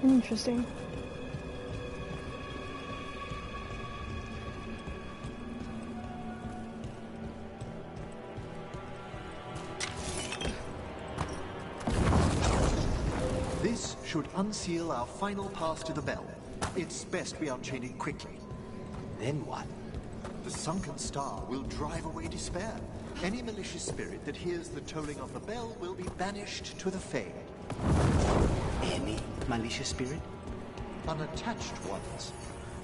Interesting. This should unseal our final path to the bell. It's best we unchain it quickly. Then what? The sunken star will drive away despair. Any malicious spirit that hears the tolling of the bell will be banished to the Fade. Any malicious spirit? Unattached ones.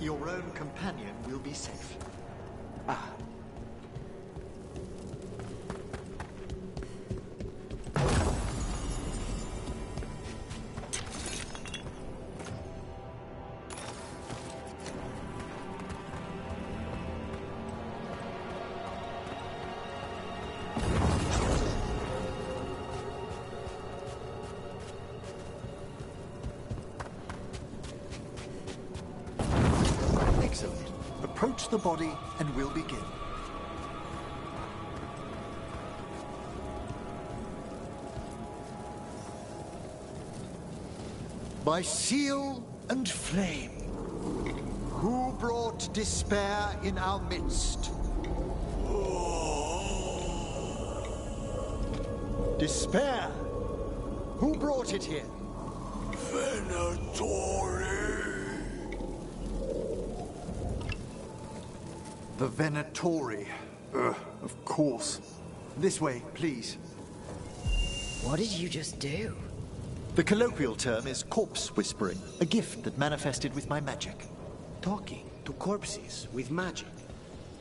Your own companion will be safe. Ah. Approach the body and we'll begin. By seal and flame, who brought despair in our midst? Despair? Who brought it here? Venatori! The Venatori. Of course. This way, please. What did you just do? The colloquial term is corpse whispering, a gift that manifested with my magic. Talking to corpses with magic.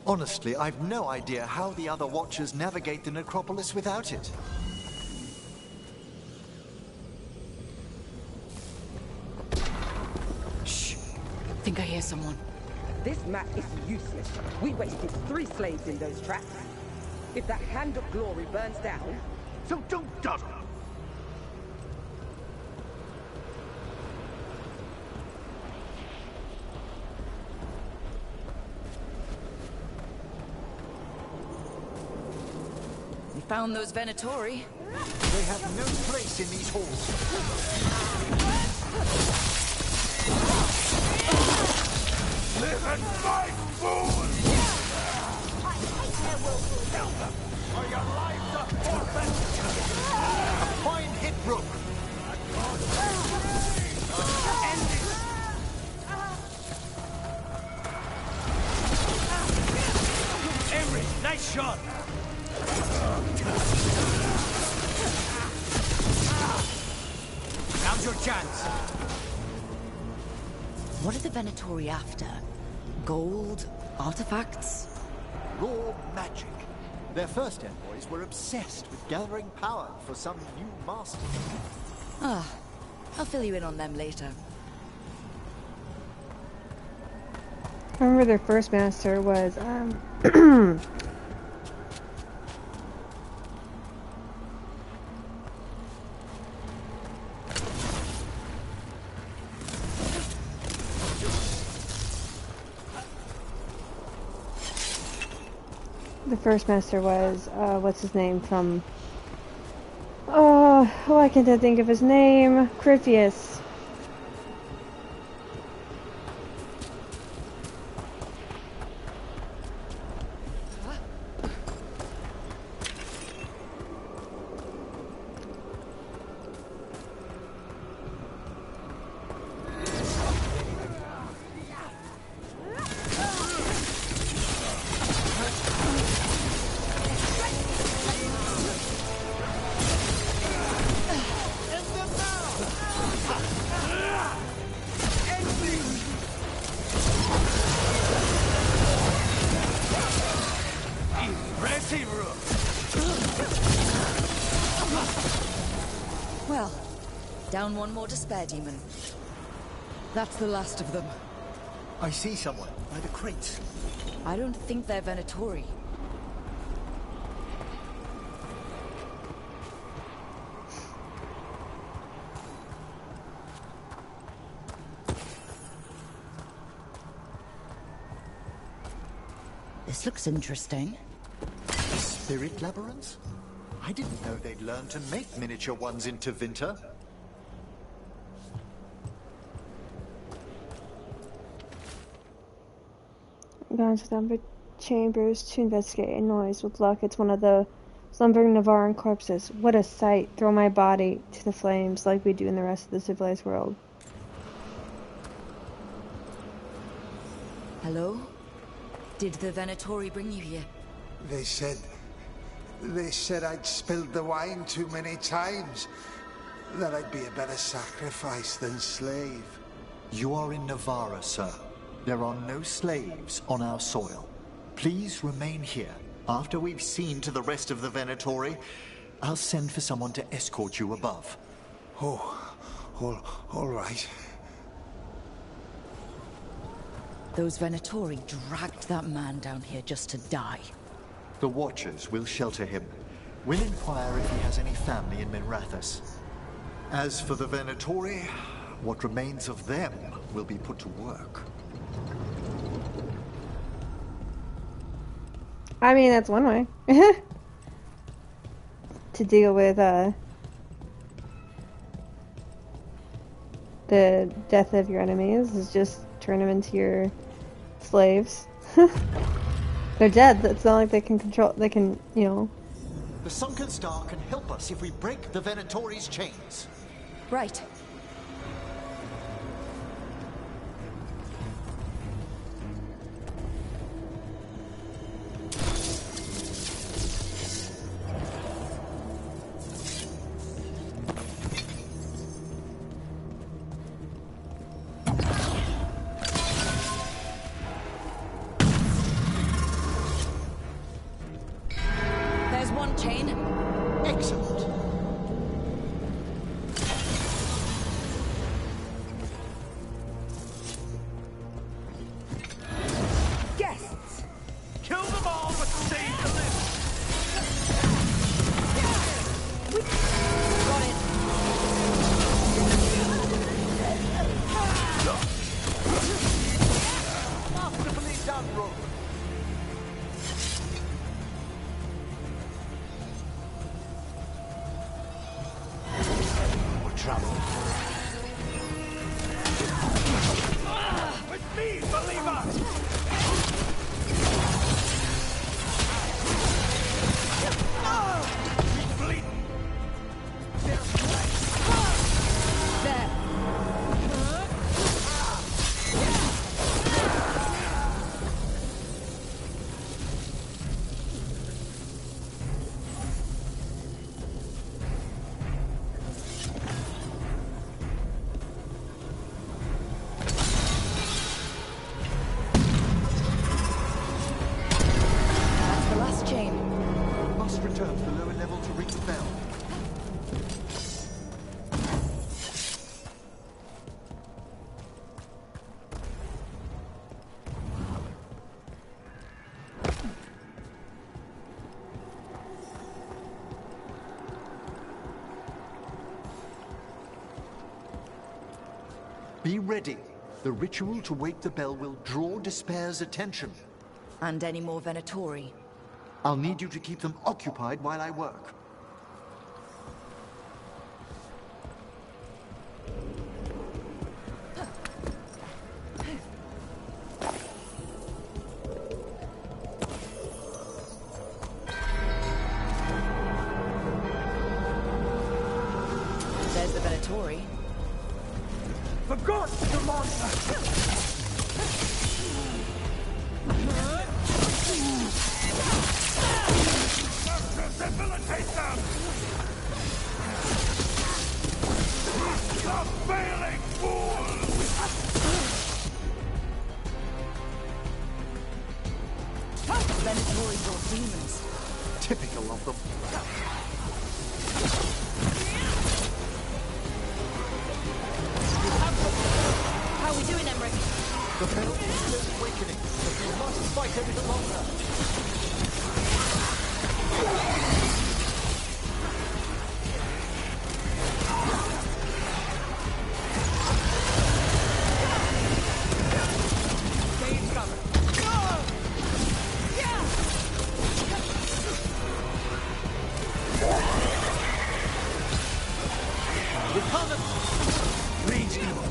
Honestly, I've no idea how the other Watchers navigate the necropolis without it. Shh. Think I hear someone. This map is useless. We wasted 3 slaves in those tracks. If that Hand of Glory burns down... So don't dawdle! We found those Venatori. They have no place in these halls. Live and fight, fools! I hate their willful. Kill them, or your lives are forfeit! A fine hit, Rook. End this! Emery, nice shot! Now's your chance. What are the Venatori after? Gold? Artifacts? Raw magic. Their first envoys were obsessed with gathering power for some new master. Ah, I'll fill you in on them later. I remember their first master was, the first master was, what's his name from... Oh, why can't I think of his name? Criphius. Well, down one more despair demon. That's the last of them. I see someone by the crates. I don't think they're Venatori. This looks interesting. Spirit labyrinths? I didn't know they'd learned to make miniature ones into Vinter. gone to the upper chambers to investigate a noise. With luck, it's one of the slumbering Navarran corpses. What a sight. Throw my body to the flames like we do in the rest of the civilized world. Hello? Did the Venatori bring you here? They said I'd spilled the wine too many times. That I'd be a better sacrifice than slave. You are in Navarra, sir. There are no slaves on our soil. Please remain here. After we've seen to the rest of the Venatori, I'll send for someone to escort you above. Oh, all right. Those Venatori dragged that man down here just to die. The Watchers will shelter him. We'll inquire if he has any family in Minrathous. As for the Venatori, what remains of them will be put to work. I mean, that's one way. To deal with, the death of your enemies is just turn them into your slaves. They're dead. It's not like they can control, they can, you know. The Sunken Star can help us if we break the Venatori's chains. Right. There's one chain. Excellent. Guests! Kill them all, but save the living! Got it. Masterfully done, Rogue. More trouble. With me, believer! Bleed! There. That's the last chain. Must return to the lower level to ring the bell. Be ready. The ritual to wake the bell will draw Despair's attention. And any more Venatori. I'll need you to keep them occupied while I work. There's the Venatori. For God, the monster! Debilitate them! The failing fools! Venatoris or demons. Typical of them. How are we doing, Emmerich? The bell is still awakening, but we must fight a little longer. Dave's coming! Rage evil!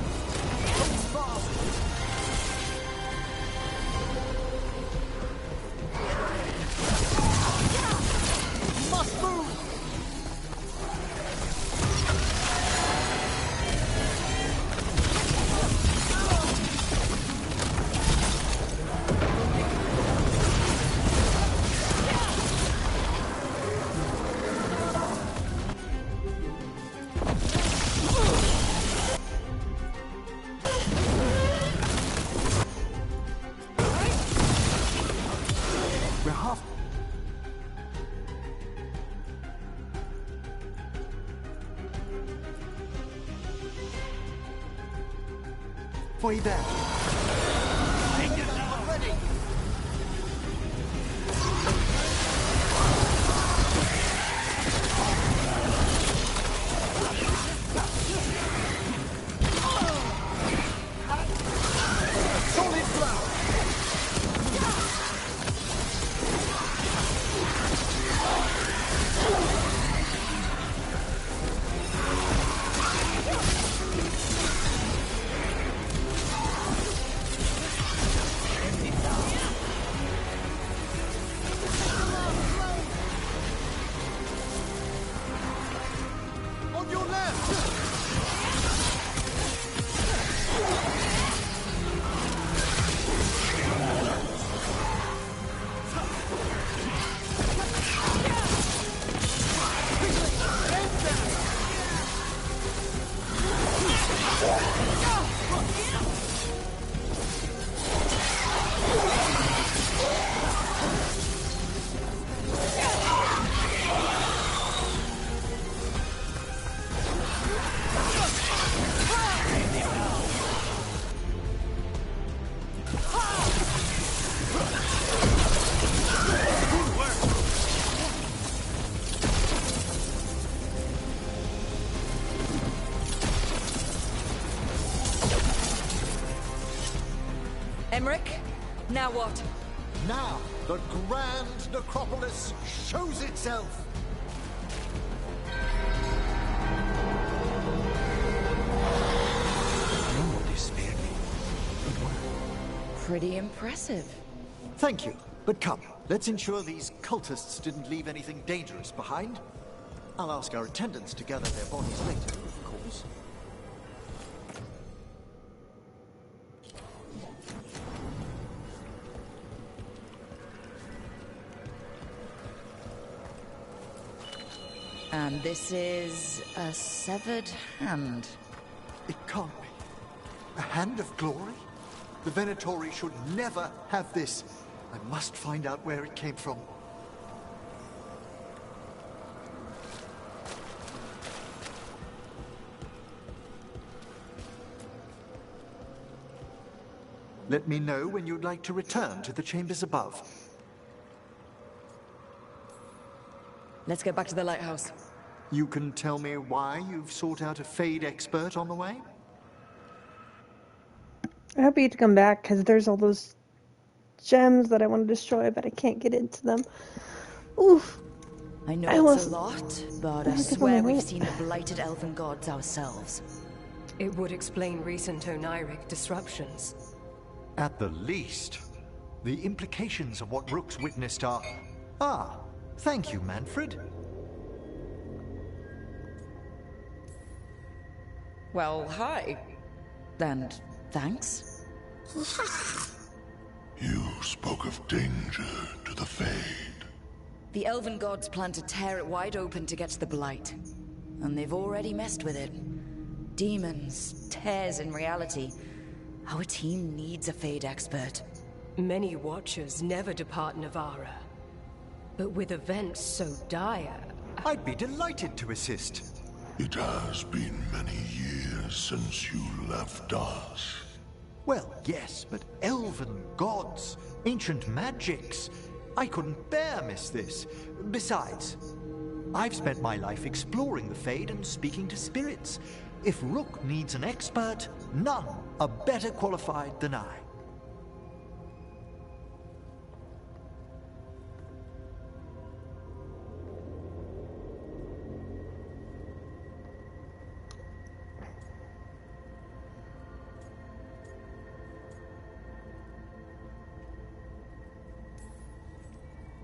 For you there. Emmerich, now what? Now, the grand necropolis shows itself! Nobody spared me. Good work. Pretty impressive. Thank you, but come, let's ensure these cultists didn't leave anything dangerous behind. I'll ask our attendants to gather their bodies later, of course. And this is a severed hand. It can't be. A hand of glory? The Venatori should never have this. I must find out where it came from. Let me know when you'd like to return to the chambers above. Let's get back to the lighthouse. You can tell me why you've sought out a Fade expert on the way? I hope you get to come back, because there's all those gems that I want to destroy, but I can't get into them. Oof. I know I it's was- a lot, but I I just swear wanna we've wait. seen the blighted elven gods ourselves. It would explain recent Oniric disruptions. At the least. The implications of what Rook's witnessed are... Ah, thank you, Manfred. Well, hi. And thanks. You spoke of danger to the Fade. The elven gods plan to tear it wide open to get to the blight. And they've already messed with it. Demons, tears in reality. Our team needs a Fade expert. Many Watchers never depart Navarra. But with events so dire... I'd be delighted to assist. It has been many years since you left us. Well, yes, but elven gods, ancient magics. I couldn't bear miss this. Besides, I've spent my life exploring the Fade and speaking to spirits. If Rook needs an expert, none are better qualified than I.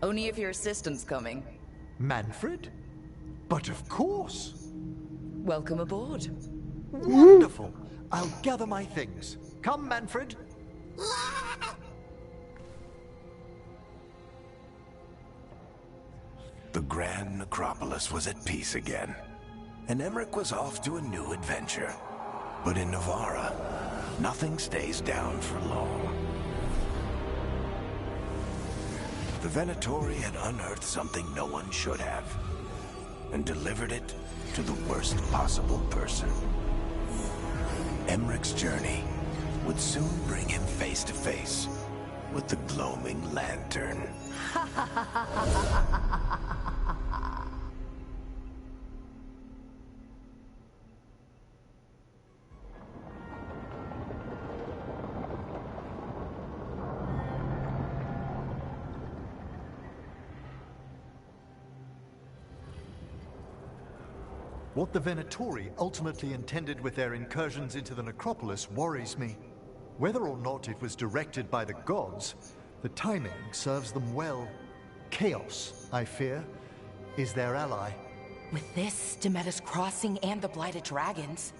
Only if your assistant's coming. Manfred? But of course. Welcome aboard. Wonderful. I'll gather my things. Come, Manfred. The Grand Necropolis was at peace again, and Emmerich was off to a new adventure. But in Navarra, nothing stays down for long. The Venatori had unearthed something no one should have, and delivered it to the worst possible person. Emmerich's journey would soon bring him face to face with the glowing lantern. What the Venatori ultimately intended with their incursions into the necropolis worries me. Whether or not it was directed by the gods, the timing serves them well. Chaos, I fear, is their ally. With this, Demeter's Crossing and the Blighted Dragons,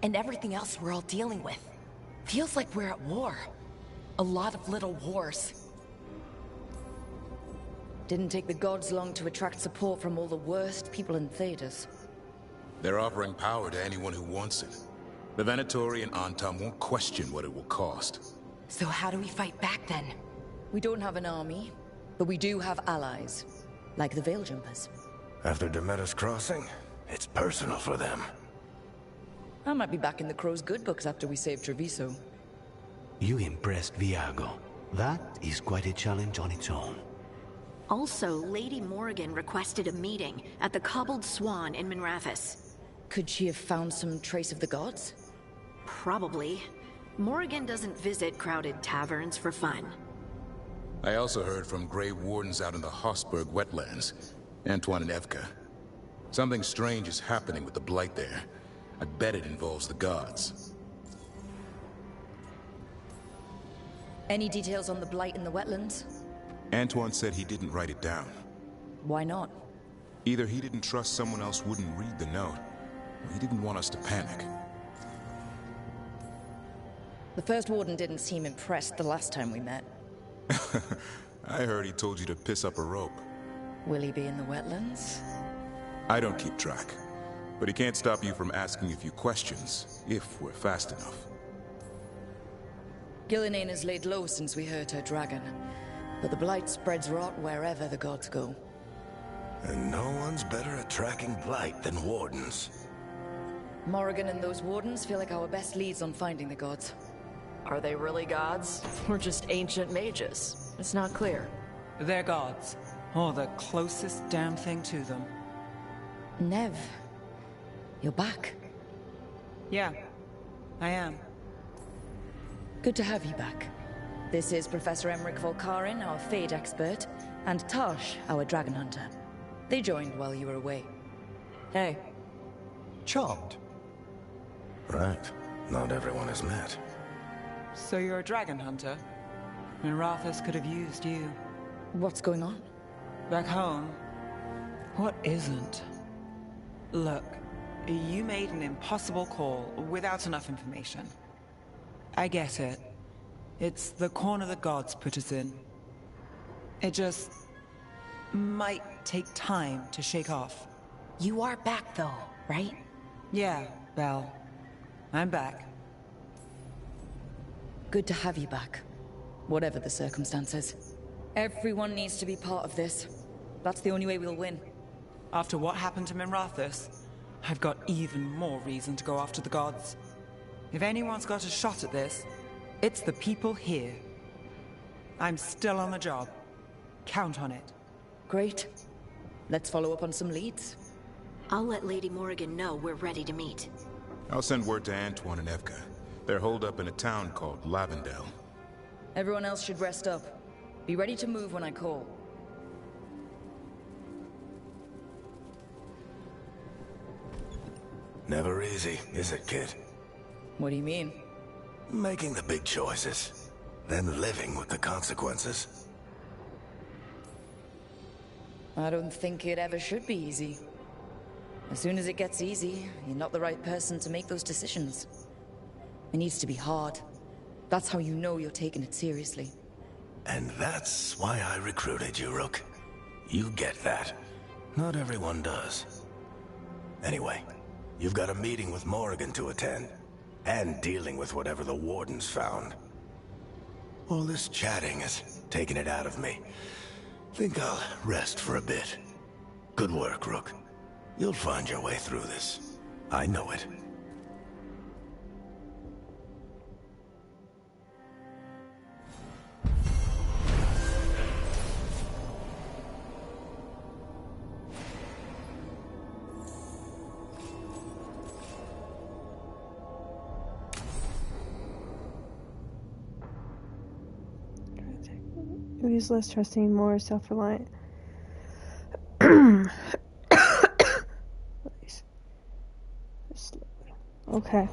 and everything else we're all dealing with, feels like we're at war. A lot of little wars. Didn't take the gods long to attract support from all the worst people in Thedas. They're offering power to anyone who wants it. The Venatori and Antam won't question what it will cost. So how do we fight back then? We don't have an army, but we do have allies, like the Veil Jumpers. After Demeter's Crossing, it's personal for them. I might be back in the Crow's good books after we save Treviso. You impressed Viago. That is quite a challenge on its own. Also, Lady Morrigan requested a meeting at the Cobbled Swan in Minrathous. Could she have found some trace of the gods? Probably. Morrigan doesn't visit crowded taverns for fun. I also heard from Grey Wardens out in the Hossberg wetlands, Antoine and Evka. Something strange is happening with the Blight there. I bet it involves the gods. Any details on the Blight in the wetlands? Antoine said he didn't write it down. Why not? Either he didn't trust someone else wouldn't read the note, or he didn't want us to panic. The first warden didn't seem impressed the last time we met. I heard he told you to piss up a rope. Will he be in the wetlands? I don't keep track, but he can't stop you from asking a few questions, if we're fast enough. Gillinane has laid low since we hurt her dragon, but the Blight spreads rot wherever the gods go. And no one's better at tracking Blight than Wardens. Morrigan and those Wardens feel like our best leads on finding the gods. Are they really gods? Or just ancient mages? It's not clear. They're gods. Or the closest damn thing to them. Nev, you're back. Yeah, I am. Good to have you back. This is Professor Emmerich Volkarin, our Fade expert, and Tosh, our dragon hunter. They joined while you were away. Hey. Charmed. Right. Not everyone has met. So you're a dragon hunter? Minrathous could have used you. What's going on? Back home, what isn't? Look, you made an impossible call without enough information. I get it. It's the corner the gods put us in. It just might take time to shake off. You are back though, right? Yeah, Belle. I'm back. Good to have you back, whatever the circumstances. Everyone needs to be part of this. That's the only way we'll win. After what happened to Minrathous, I've got even more reason to go after the gods. If anyone's got a shot at this, it's the people here. I'm still on the job. Count on it. Great. Let's follow up on some leads. I'll let Lady Morrigan know we're ready to meet. I'll send word to Antoine and Evka. They're holed up in a town called Lavendel. Everyone else should rest up. Be ready to move when I call. Never easy, is it, kid? What do you mean? Making the big choices, then living with the consequences. I don't think it ever should be easy. As soon as it gets easy, you're not the right person to make those decisions. It needs to be hard. That's how you know you're taking it seriously. And that's why I recruited you, Rook. You get that. Not everyone does. Anyway, you've got a meeting with Morrigan to attend, and dealing with whatever the Wardens found. All this chatting is taking it out of me. Think I'll rest for a bit. Good work, Rook. You'll find your way through this. I know it. He's less trusting, more self-reliant. Okay.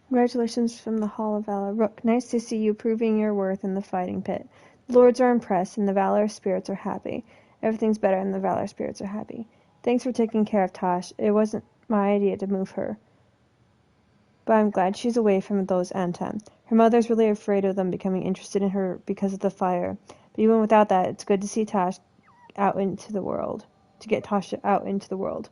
Congratulations from the Hall of Valor. Rook, nice to see you proving your worth in the fighting pit. The lords are impressed, and the Valor spirits are happy. Everything's better, and the Valor spirits are happy. Thanks for taking care of Tosh. It wasn't my idea to move her. But I'm glad she's away from those Antam. Her mother's really afraid of them becoming interested in her because of the fire. But even without that, it's good to see Tosh out into the world. To get Tosh out into the world.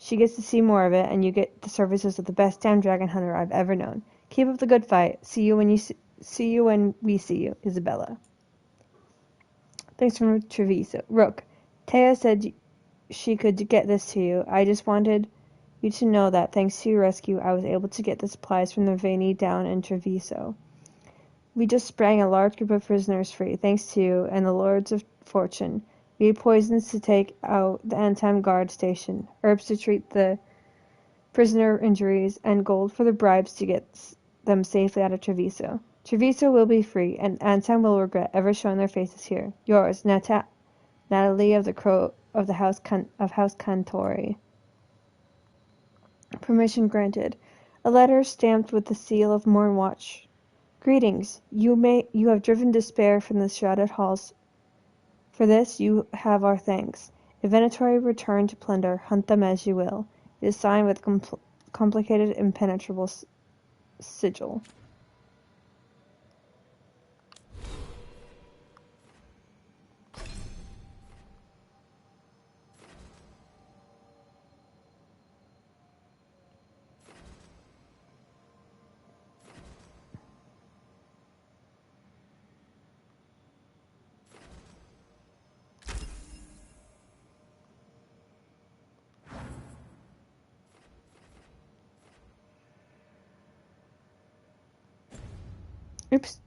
She gets to see more of it, and you get the services of the best damn dragon hunter I've ever known. Keep up the good fight. See you when we see you, Isabella. Thanks from Treviso. Rook, Taya said she could get this to you. I just wanted you to know that thanks to your rescue, I was able to get the supplies from the Veni down in Treviso. We just sprang a large group of prisoners free, thanks to you and the Lords of Fortune. We had poisons to take out the Antam guard station, herbs to treat the prisoner injuries, and gold for the bribes to get them safely out of Treviso. Treviso will be free, and Antam will regret ever showing their faces here. Yours, Natalie of the Crow of the House Cantori. Permission granted. A letter stamped with the seal of Mornwatch. Greetings. You have driven despair from the shrouded halls. For this you have our thanks. If Venatori return to plunder, hunt them as you will. It is signed with complicated, impenetrable sigil. Oops.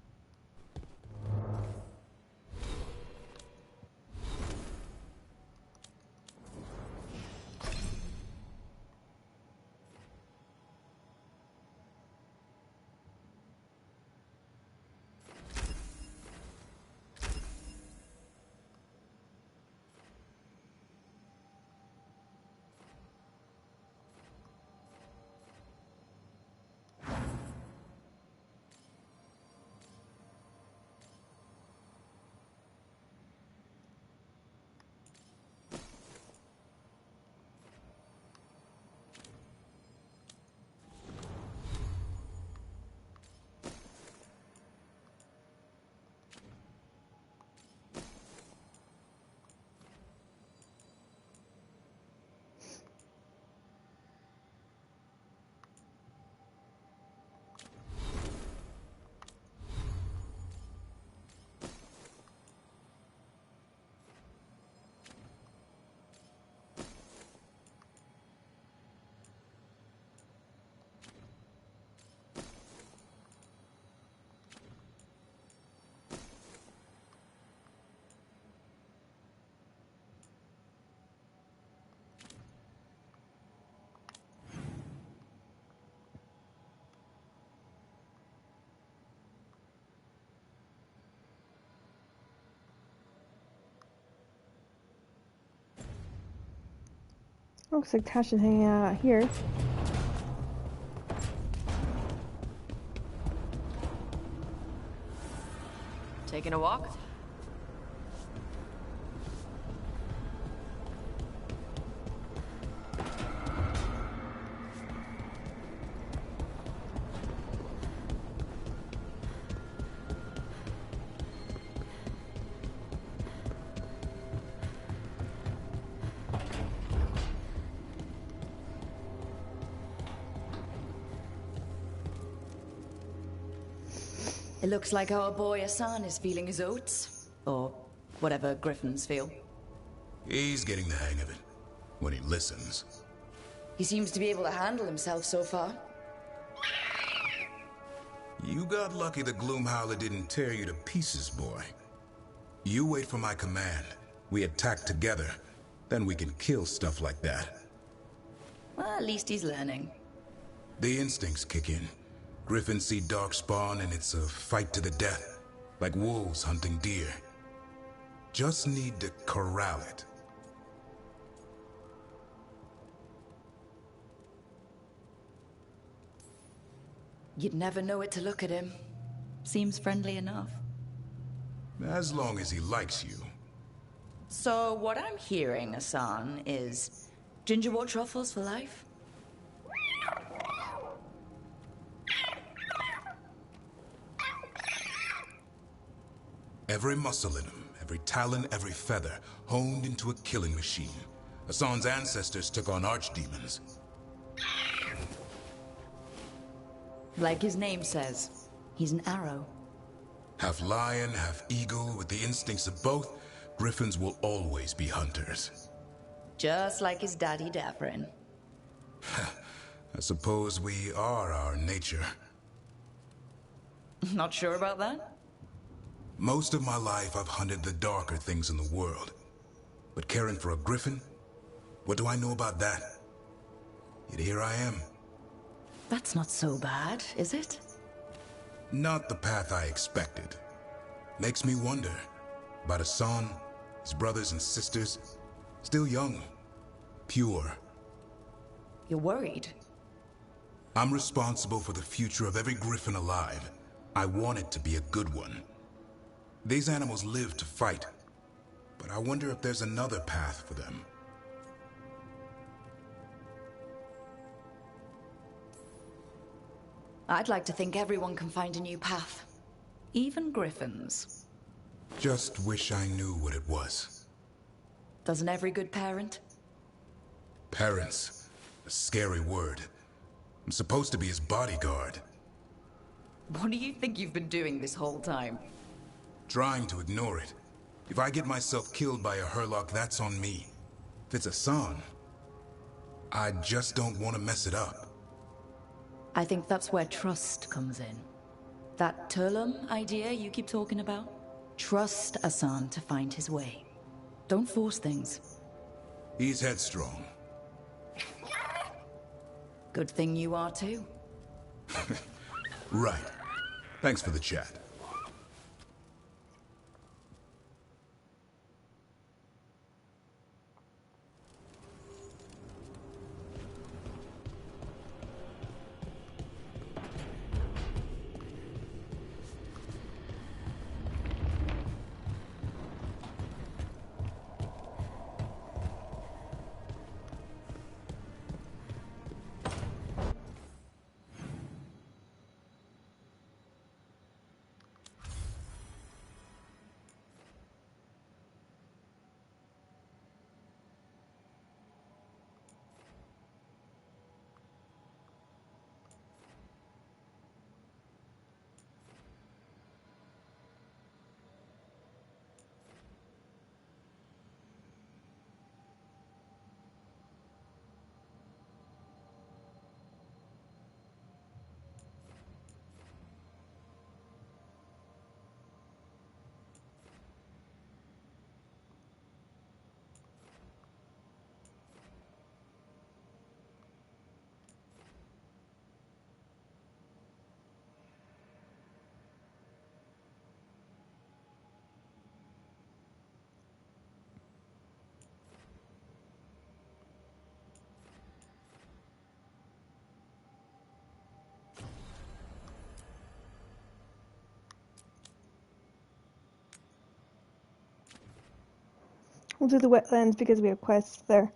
Looks like Tasha's hanging out here. Taking a walk? It looks like our boy Hassan is feeling his oats. Or whatever griffins feel. He's getting the hang of it. When he listens. He seems to be able to handle himself so far. You got lucky the Gloomhowler didn't tear you to pieces, boy. You wait for my command. We attack together. Then we can kill stuff like that. Well, at least he's learning. The instincts kick in. Griffins see darkspawn and it's a fight to the death. Like wolves hunting deer. Just need to corral it. You'd never know it to look at him. Seems friendly enough. As long as he likes you. So what I'm hearing, Hassan, is gingerwort truffles for life? Every muscle in him, every talon, every feather, honed into a killing machine. Hassan's ancestors took on archdemons. Like his name says, he's an arrow. Half lion, half eagle, with the instincts of both, griffins will always be hunters. Just like his daddy Davrin. I suppose we are our nature. Not sure about that? Most of my life I've hunted the darker things in the world. But caring for a griffin? What do I know about that? Yet here I am. That's not so bad, is it? Not the path I expected. Makes me wonder about Hassan, his brothers and sisters. Still young. Pure. You're worried? I'm responsible for the future of every griffin alive. I want it to be a good one. These animals live to fight. But I wonder if there's another path for them. I'd like to think everyone can find a new path. Even griffins. Just wish I knew what it was. Doesn't every good parent? Parents. A scary word. I'm supposed to be his bodyguard. What do you think you've been doing this whole time? Trying to ignore it. If I get myself killed by a Hurlock, that's on me. If it's Hassan, I just don't want to mess it up. I think that's where trust comes in. That Turlum idea you keep talking about? Trust Hassan to find his way. Don't force things. He's headstrong. Good thing you are too. Right. Thanks for the chat. We'll do the wetlands because we have quests there.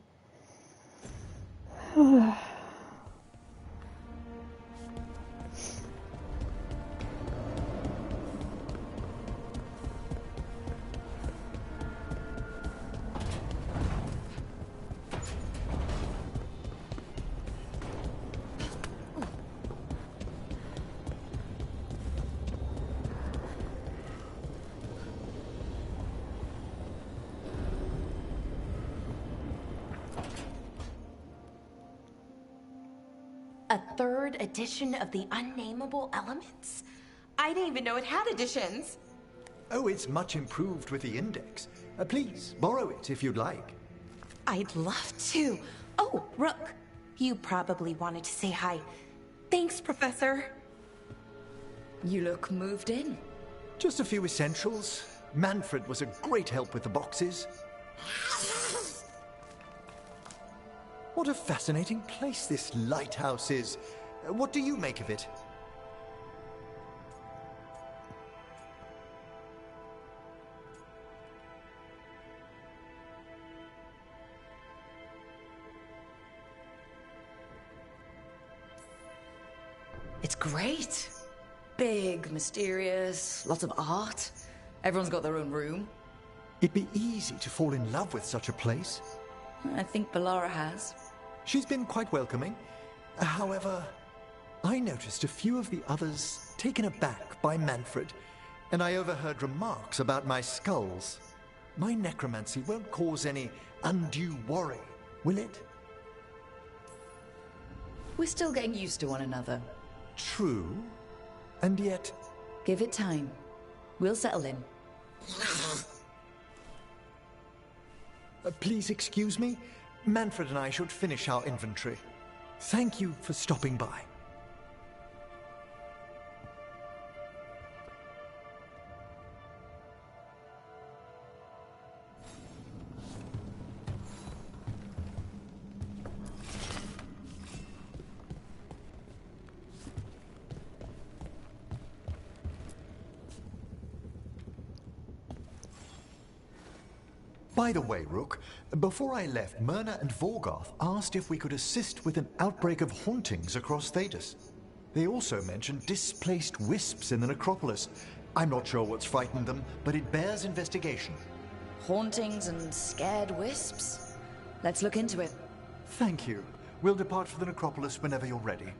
A third edition of the Unnameable Elements? I didn't even know it had editions. Oh, it's much improved with the index. Please, borrow it if you'd like. I'd love to. Oh, Rook, you probably wanted to say hi. Thanks, Professor. You look moved in. Just a few essentials. Manfred was a great help with the boxes. What a fascinating place this lighthouse is. What do you make of it? It's great. Big, mysterious, lots of art. Everyone's got their own room. It'd be easy to fall in love with such a place. I think Bellara has. She's been quite welcoming. However, I noticed a few of the others taken aback by Manfred, and I overheard remarks about my skulls. My necromancy won't cause any undue worry, will it? We're still getting used to one another. True, and yet... Give it time. We'll settle in. Please excuse me. Manfred and I should finish our inventory. Thank you for stopping by. By the way, Rook, before I left, Myrna and Veilguard asked if we could assist with an outbreak of hauntings across Thedas. They also mentioned displaced wisps in the necropolis. I'm not sure what's frightened them, but it bears investigation. Hauntings and scared wisps? Let's look into it. Thank you. We'll depart for the necropolis whenever you're ready.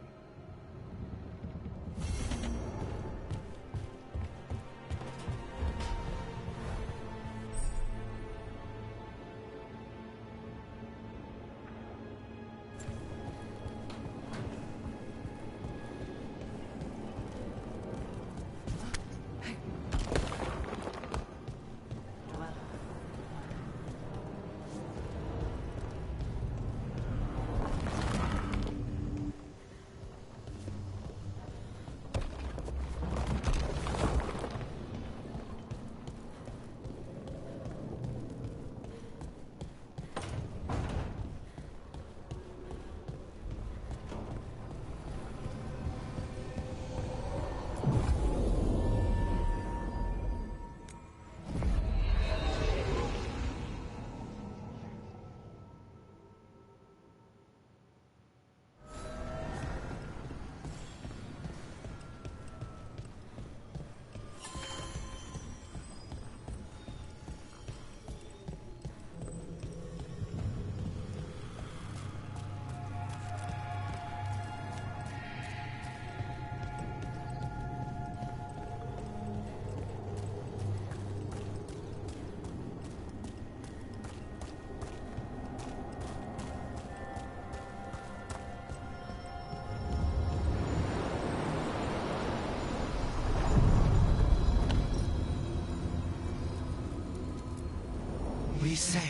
We sail.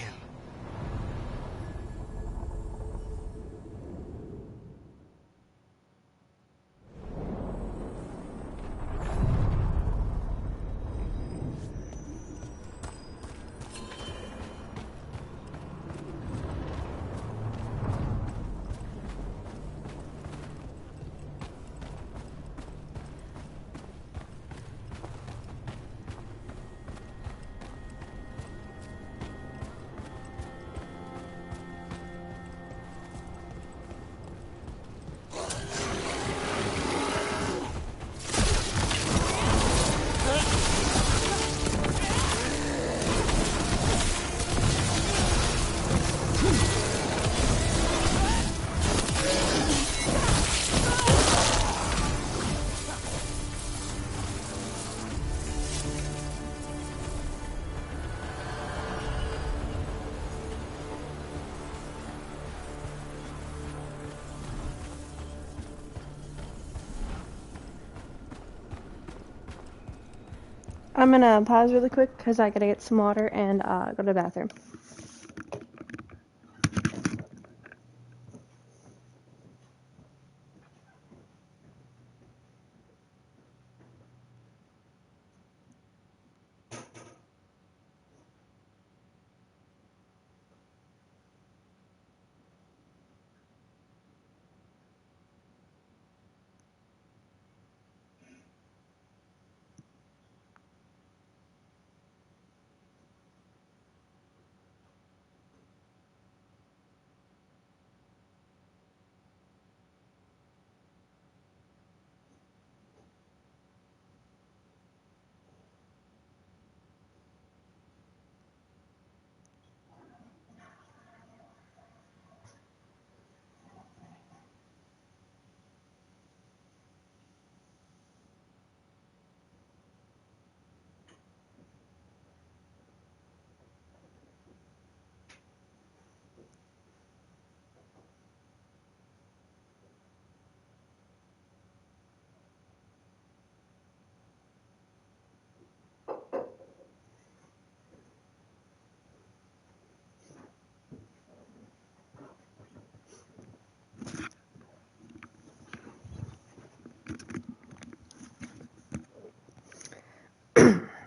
I'm gonna pause really quick because I gotta get some water and go to the bathroom.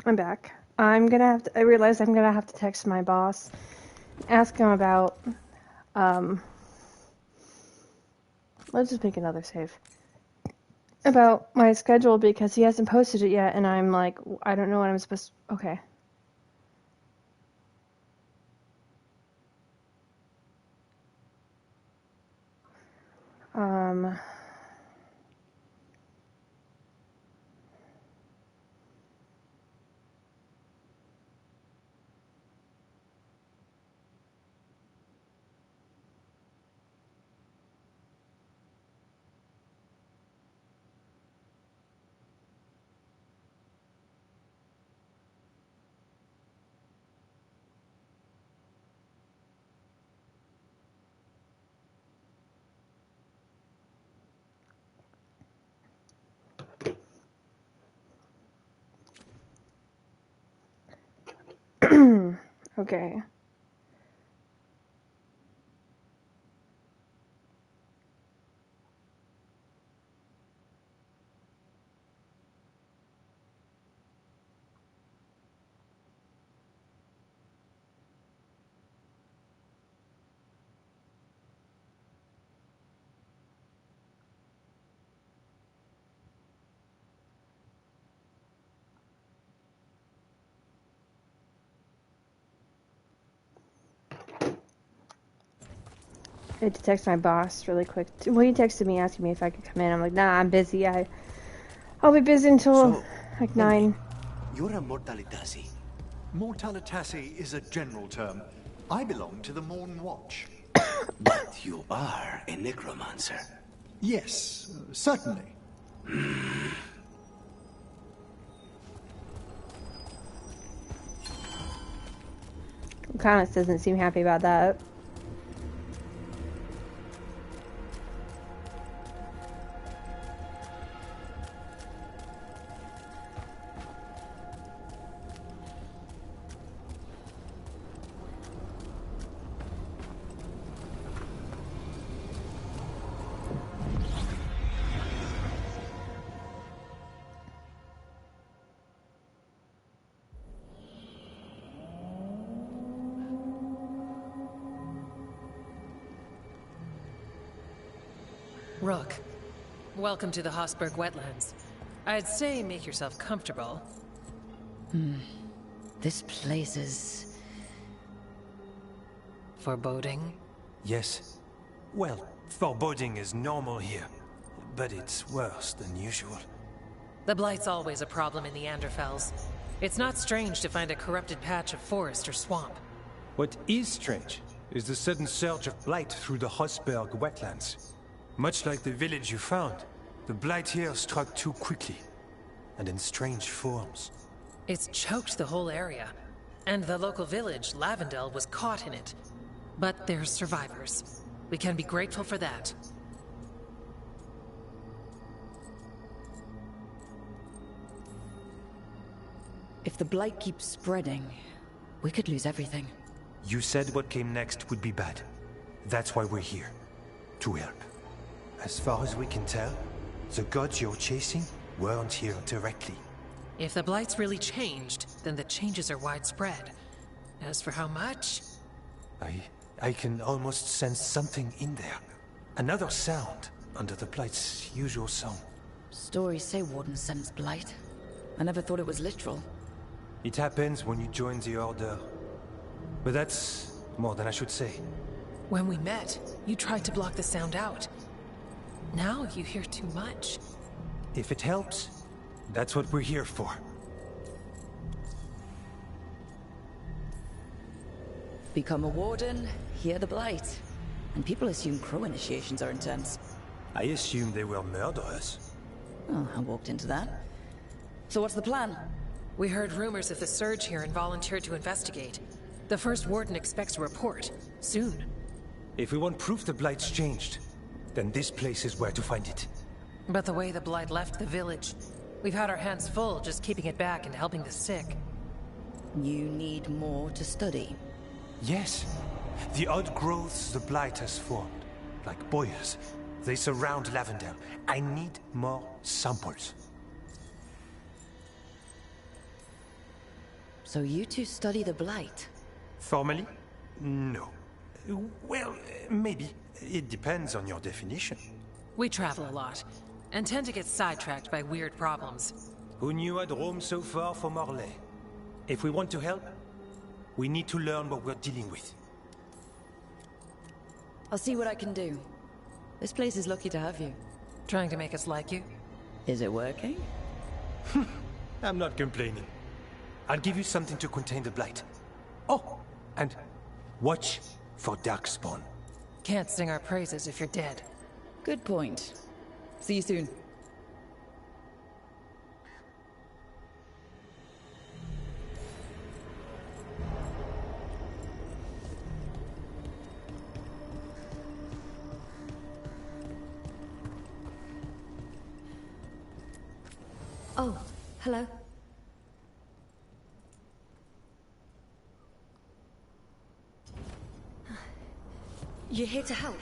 I'm back. I realized I'm gonna have to text my boss, ask him about, let's just make another save. About my schedule because he hasn't posted it yet and I'm like, I don't know what I'm supposed to, okay. Okay. I had to text my boss really quick. Well, he texted me asking me if I could come in. I'm like, nah, I'm busy. I'll be busy until like 9. You're a Mortalitasi. Mortalitasi is a general term. I belong to the Morn Watch. But you are a necromancer. Yes, certainly. Connors doesn't seem happy about that. Rook, welcome to the Hossberg wetlands. I'd say make yourself comfortable. This place is... foreboding? Yes. Well, foreboding is normal here, but it's worse than usual. The Blight's always a problem in the Anderfells. It's not strange to find a corrupted patch of forest or swamp. What is strange is the sudden surge of blight through the Hossberg wetlands. Much like the village you found, the blight here struck too quickly, and in strange forms. It's choked the whole area, and the local village, Lavendel, was caught in it. But there's survivors. We can be grateful for that. If the blight keeps spreading, we could lose everything. You said what came next would be bad. That's why we're here. To help. As far as we can tell, the gods you're chasing weren't here directly. If the blight's really changed, then the changes are widespread. As for how much? I can almost sense something in there. Another sound under the blight's usual song. Stories say wardens sense blight. I never thought it was literal. It happens when you join the Order. But that's more than I should say. When we met, you tried to block the sound out. Now you hear too much. If it helps, that's what we're here for. Become a warden, hear the blight. And people assume crow initiations are intense. I assumed they were murderers. Oh, I walked into that. So what's the plan? We heard rumors of the surge here and volunteered to investigate. The first warden expects a report. Soon. If we want proof the blight's changed, then this place is where to find it. But the way the blight left the village, we've had our hands full just keeping it back and helping the sick. You need more to study. Yes. The odd growths the blight has formed, like boils, they surround Lavendel. I need more samples. So you two study the blight? Formally? No. Well, maybe. It depends on your definition. We travel a lot, and tend to get sidetracked by weird problems. Who knew I'd roam so far from Orlais? If we want to help, we need to learn what we're dealing with. I'll see what I can do. This place is lucky to have you. Trying to make us like you? Is it working? I'm not complaining. I'll give you something to contain the blight. Oh, and watch for Darkspawn. Can't sing our praises if you're dead. Good point. See you soon. Oh, hello. You're here to help?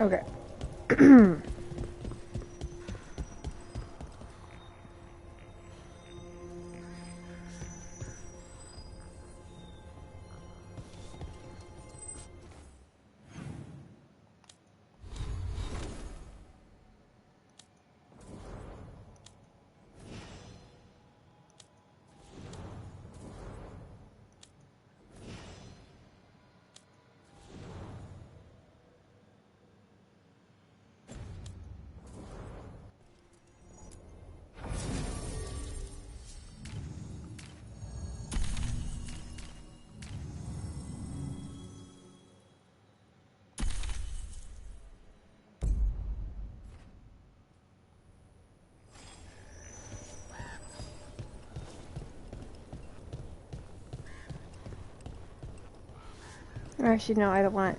Okay. Actually, no, I don't want,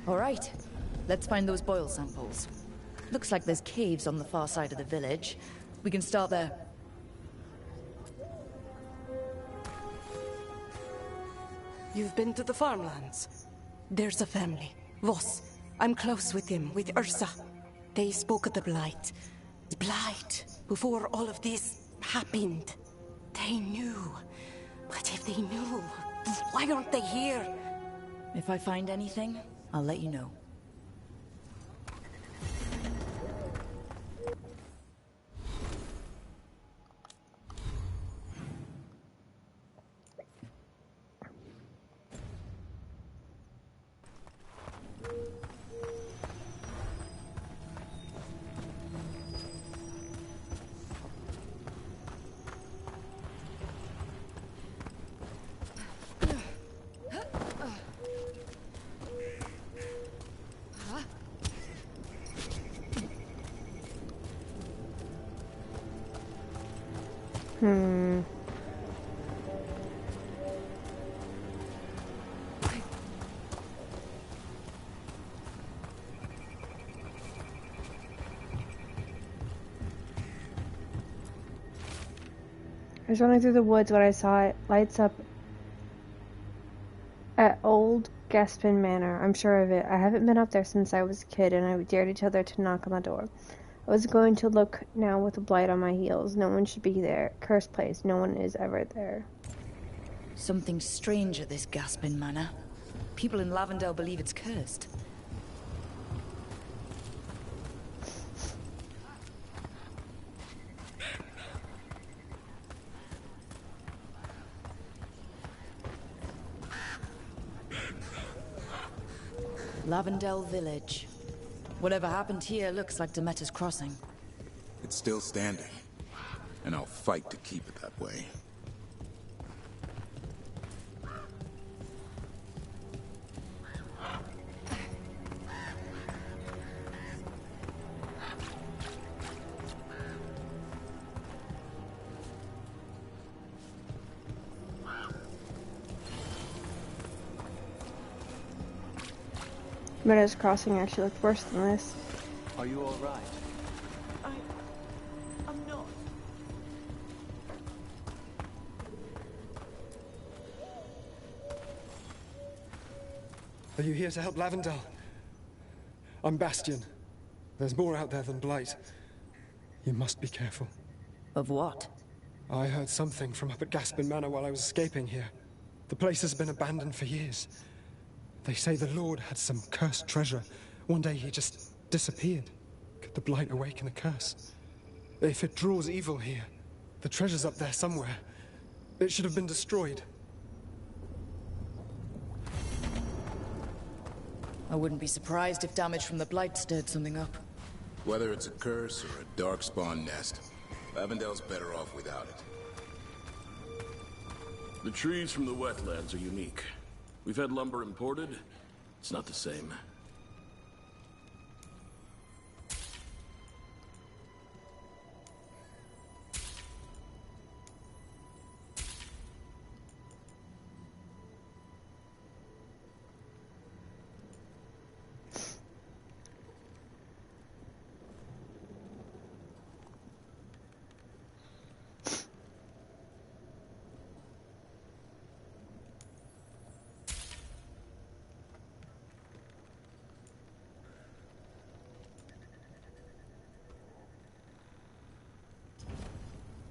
Alright, let's find those boil samples. Looks like there's caves on the far side of the village. We can start there. You've been to the farmlands? There's a family, Voss. I'm close with them, with Ursa. They spoke of the Blight. Blight, before all of this happened. They knew. But if they knew, why aren't they here? If I find anything, I'll let you know. I was running through the woods when I saw it. Lights up at Old Gaspin Manor. I'm sure of it. I haven't been up there since I was a kid, and I dared each other to knock on the door. I was going to look now with a blight on my heels. No one should be there. Cursed place. No one is ever there. Something strange at this Gaspin Manor. People in Lavendel believe it's cursed. Lavendel Village. Whatever happened here looks like Demeter's Crossing. It's still standing, and I'll fight to keep it that way. Demeter's Crossing actually looked worse than this. Are you all right? I'm not. Are you here to help Lavendel? I'm Bastion. There's more out there than Blight. You must be careful. Of what? I heard something from up at Gaspin Manor while I was escaping here. The place has been abandoned for years. They say the Lord had some cursed treasure. One day he just disappeared. Could the Blight awaken a curse? If it draws evil here, the treasure's up there somewhere. It should have been destroyed. I wouldn't be surprised if damage from the Blight stirred something up. Whether it's a curse or a darkspawn nest, Lavendel's better off without it. The trees from the wetlands are unique. We've had lumber imported. It's not the same.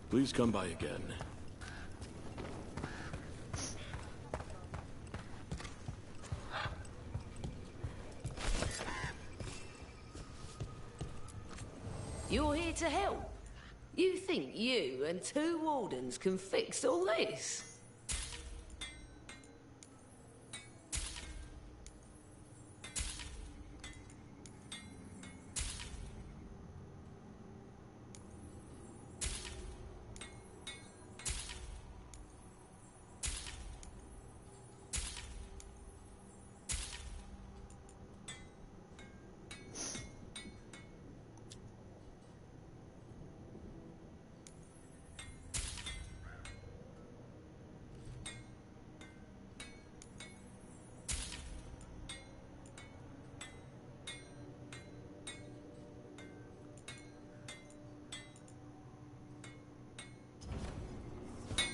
Please come by again. You're here to help? You think you and two wardens can fix all this?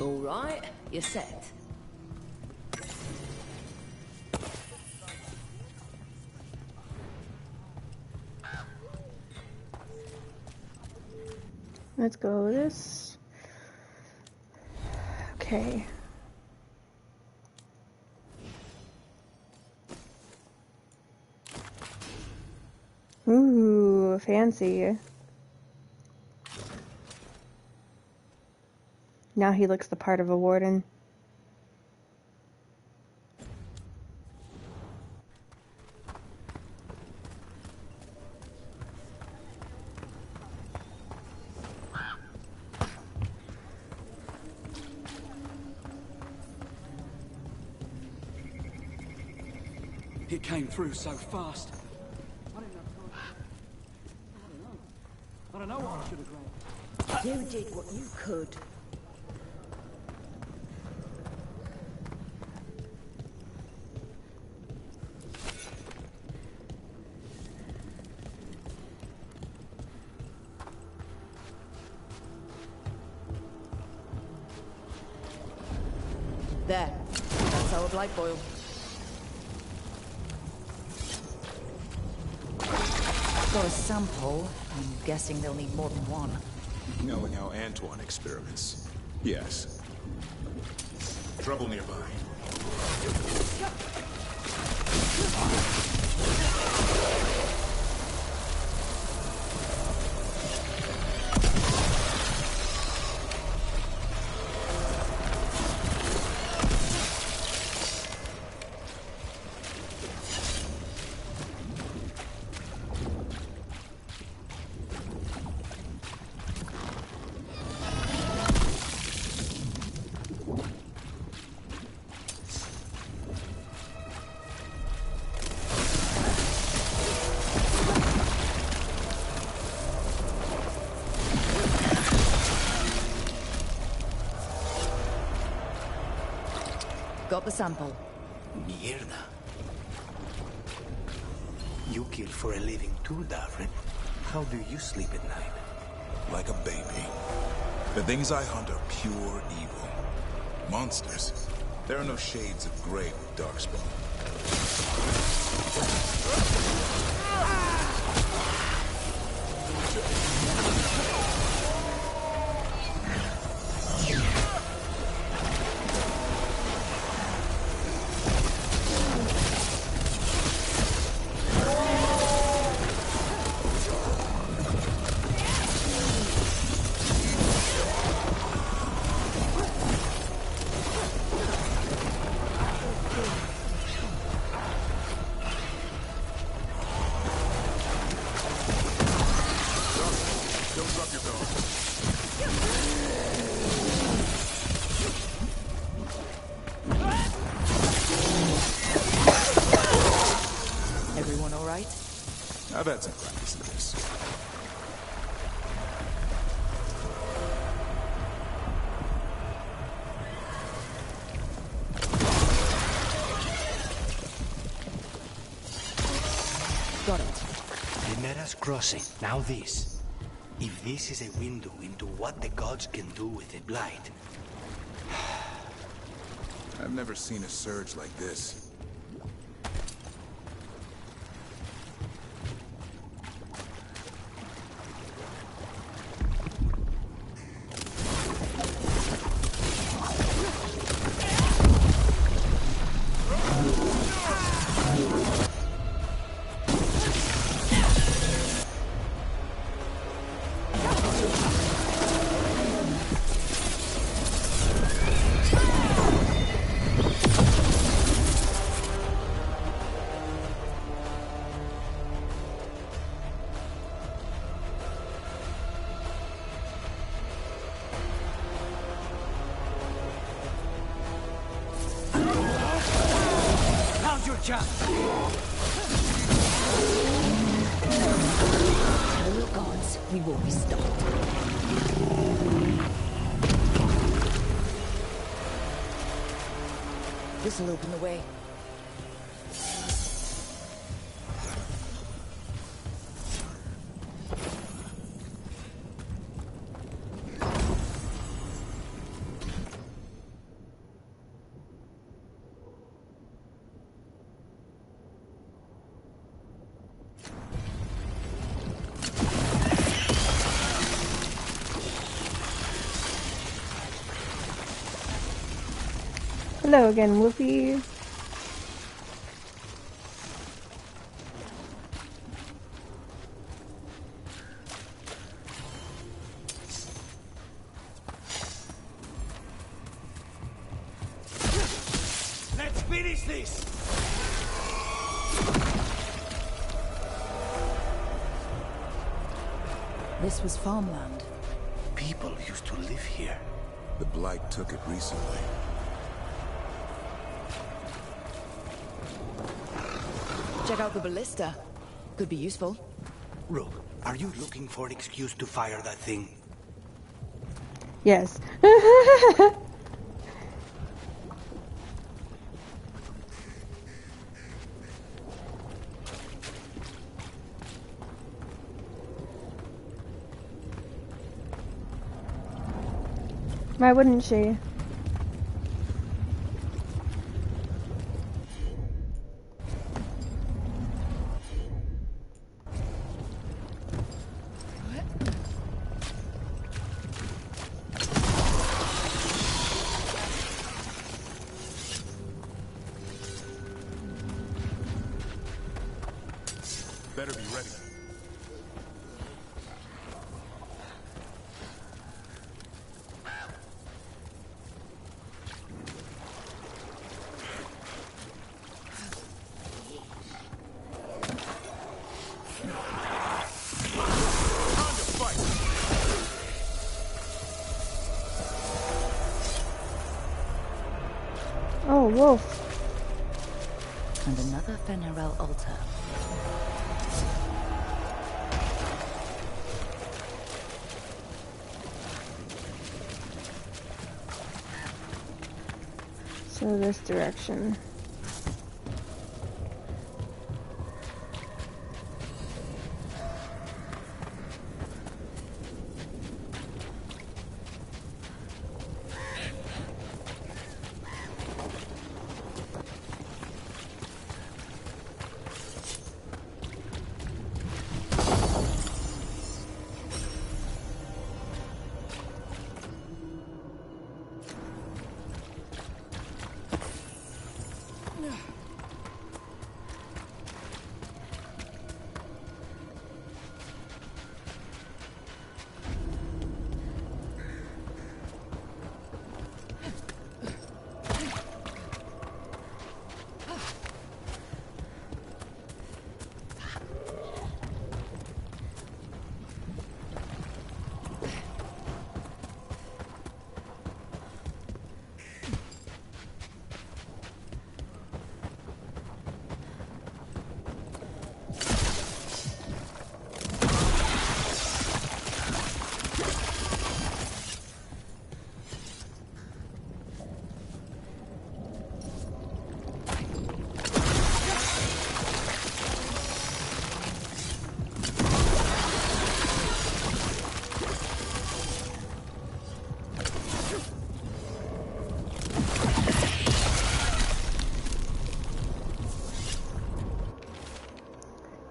All right, you're set. Let's go this. Okay. Ooh, fancy. Now he looks the part of a warden. It came through so fast. I don't know what I should have grabbed. You did what you could. There. That's our blight boil. Got a sample. I'm guessing they'll need more than one. Knowing how Antoine experiments. Yes. Trouble nearby. Got the sample. Mierda. You kill for a living too, Darren. How do you sleep at night? Like a baby. The things I hunt are pure evil. Monsters. There are no shades of gray with Darkspawn. Everyone all right? I've had some practice in this. Got it. Chimera's crossing. Now this. If this is a window into what the gods can do with a blight. I've never seen a surge like this. Now's your chance. Tell your gods we won't be stopped. This'll open the way. Hello again, Whoopi. Let's finish this! This was farmland. People used to live here. The Blight took it recently. Check out the ballista. Could be useful. Rook, are you looking for an excuse to fire that thing? Yes. Why wouldn't she? Better be ready. Oh, wolf. And another Fenerel altar. So this direction.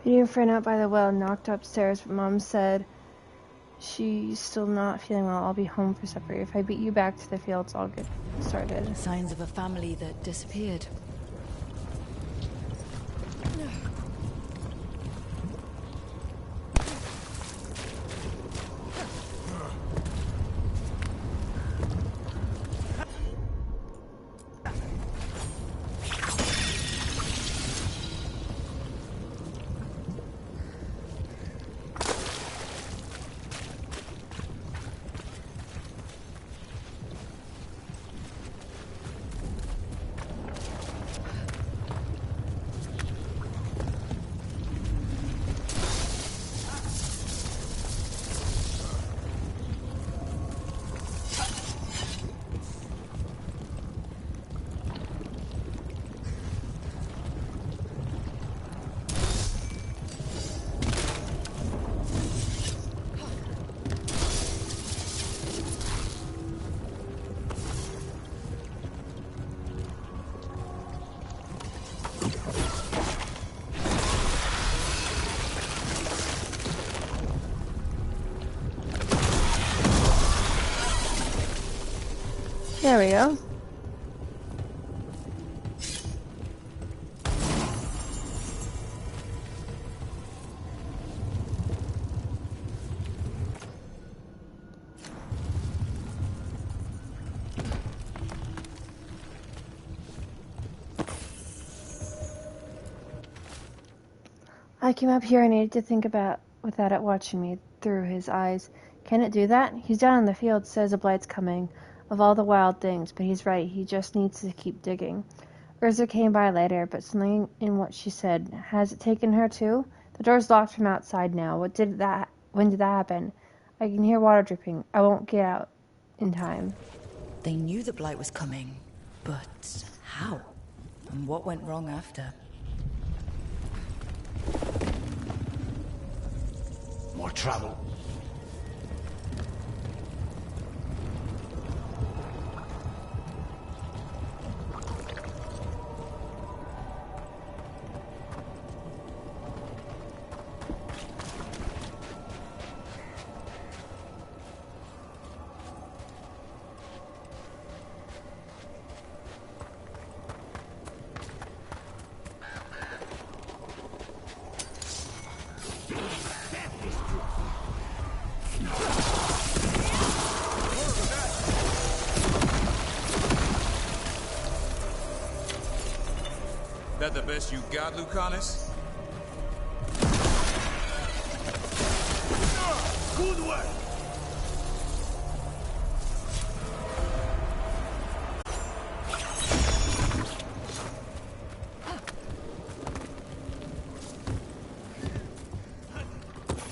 Your friend out by the well knocked upstairs, but Mom said she's still not feeling well. I'll be home for supper. If I beat you back to the fields, I'll get started. Signs of a family that disappeared. There we go. I came up here and needed to think about without it watching me through his eyes. Can it do that? He's down in the field, says a blight's coming. Of all the wild things, but he's right, he just needs to keep digging. Urza came by later, but something in what she said. Has it taken her too? The door's locked from outside now. When did that happen? I can hear water dripping. I won't get out in time. They knew the blight was coming, but how? And what went wrong after? More trouble. That the best you got, Lucanus? Good work!